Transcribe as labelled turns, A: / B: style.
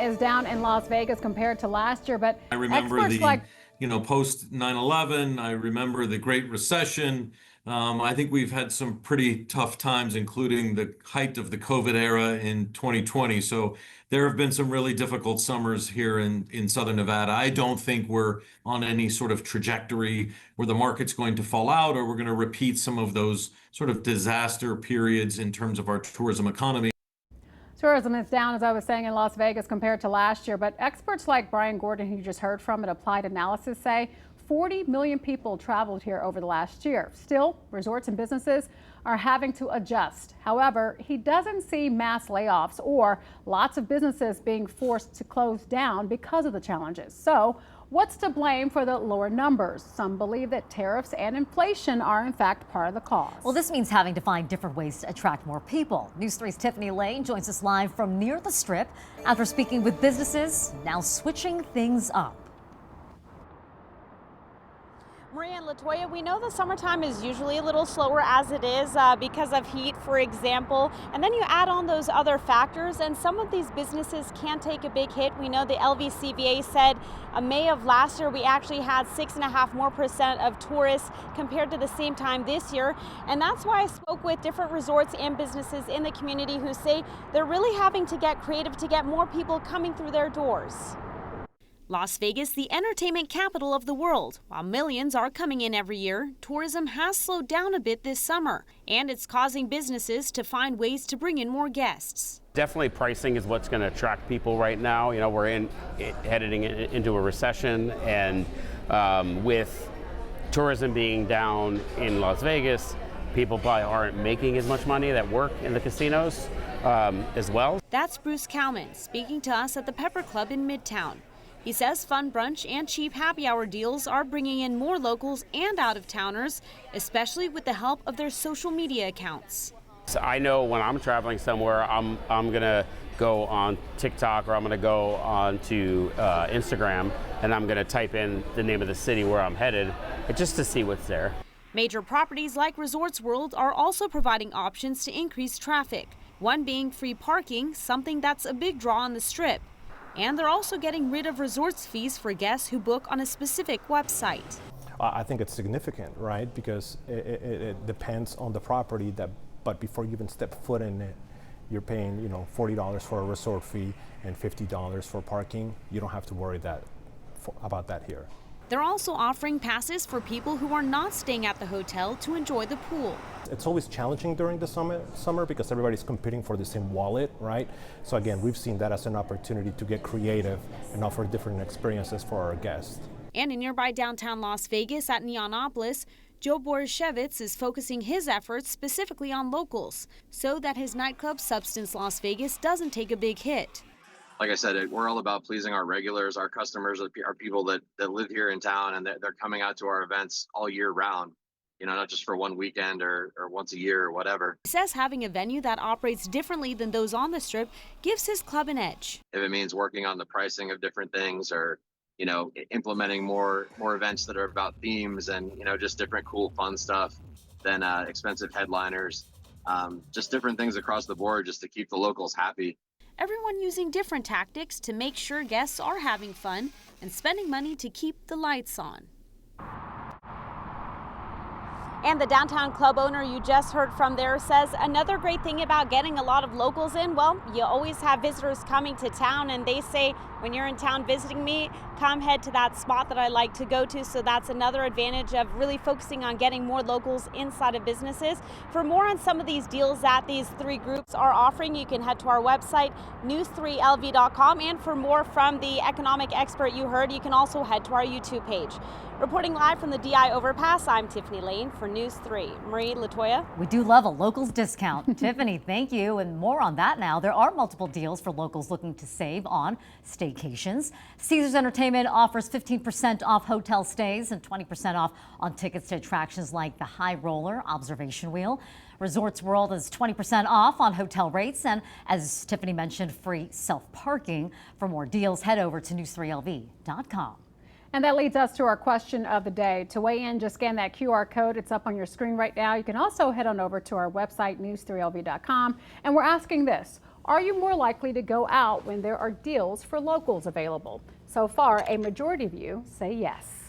A: is down in Las Vegas compared to last year, but
B: I remember
A: experts
B: post 9/11, I remember the Great Recession. I think we've had some pretty tough times, including the height of the COVID era in 2020. So there have been some really difficult summers here in Southern Nevada. I don't think we're on any sort of trajectory where the market's going to fall out or we're going to repeat some of those sort of disaster periods in terms of our tourism economy.
A: Tourism is down, as I was saying, in Las Vegas compared to last year, but experts like Brian Gordon, who you just heard from at Applied Analysis, say 40 million people traveled here over the last year. Still, resorts and businesses are having to adjust. However, he doesn't see mass layoffs or lots of businesses being forced to close down because of the challenges. So, what's to blame for the lower numbers? Some believe that tariffs and inflation are in fact part of the cause.
C: Well, this means having to find different ways to attract more people. News 3's Tiffany Lane joins us live from near the Strip after speaking with businesses now switching things up.
D: Maria and Latoya, we know the summertime is usually a little slower as it is because of heat, for example, and then you add on those other factors and some of these businesses can take a big hit. We know the LVCVA said May of last year we actually had 6.5% more of tourists compared to the same time this year, and that's why I spoke with different resorts and businesses in the community who say they're really having to get creative to get more people coming through their doors.
E: Las Vegas, the entertainment capital of the world. While millions are coming in every year, tourism has slowed down a bit this summer, and it's causing businesses to find ways to bring in more guests.
F: Definitely pricing is what's going to attract people right now. You know, we're heading into a recession, and with tourism being down in Las Vegas, people probably aren't making as much money that work in the casinos as well.
E: That's Bruce Kalman speaking to us at the Pepper Club in Midtown. He says fun brunch and cheap happy hour deals are bringing in more locals and out-of-towners, especially with the help of their social media accounts.
F: So I know when I'm traveling somewhere, I'm gonna go on TikTok or I'm gonna go on to Instagram, and I'm gonna type in the name of the city where I'm headed just to see what's there.
E: Major properties like Resorts World are also providing options to increase traffic, one being free parking, something that's a big draw on the Strip. And they're also getting rid of resorts fees for guests who book on a specific website.
G: I think it's significant, right? Because it depends on the property, but before you even step foot in it, you're paying, $40 for a resort fee and $50 for parking. You don't have to worry about that here.
E: They're also offering passes for people who are not staying at the hotel to enjoy the pool.
G: It's always challenging during the summer because everybody's competing for the same wallet, right? So again, we've seen that as an opportunity to get creative and offer different experiences for our guests.
E: And in nearby downtown Las Vegas at Neonopolis, Joe Borishevitz is focusing his efforts specifically on locals so that his nightclub Substance Las Vegas doesn't take a big hit.
H: Like I said, we're all about pleasing our regulars, our customers, our people that live here in town, and they're coming out to our events all year round, not just for one weekend or once a year or whatever.
E: He says having a venue that operates differently than those on the Strip gives his club an edge.
H: If it means working on the pricing of different things or, implementing more events that are about themes and, just different cool, fun stuff than expensive headliners, just different things across the board just to keep the locals happy.
E: Everyone using different tactics to make sure guests are having fun and spending money to keep the lights on.
D: And the downtown club owner you just heard from there says another great thing about getting a lot of locals in, well, you always have visitors coming to town, and they say when you're in town visiting me, come head to that spot that I like to go to. So that's another advantage of really focusing on getting more locals inside of businesses. For more on some of these deals that these three groups are offering, you can head to our website, news3lv.com. And for more from the economic expert you heard, you can also head to our YouTube page. Reporting live from the DI Overpass, I'm Tiffany Lane for News 3. Marie, Latoya.
C: We do love a locals discount. Tiffany, thank you. And more on that now. There are multiple deals for locals looking to save on staycations. Caesars Entertainment offers 15% off hotel stays and 20% off on tickets to attractions like the High Roller Observation Wheel. Resorts World is 20% off on hotel rates, and as Tiffany mentioned, free self-parking. For more deals, head over to news3lv.com.
A: And that leads us to our question of the day. To weigh in, just scan that QR code. It's up on your screen right now. You can also head on over to our website, news3lv.com. And we're asking this: Are you more likely to go out when there are deals for locals available? So far, a majority of you say yes.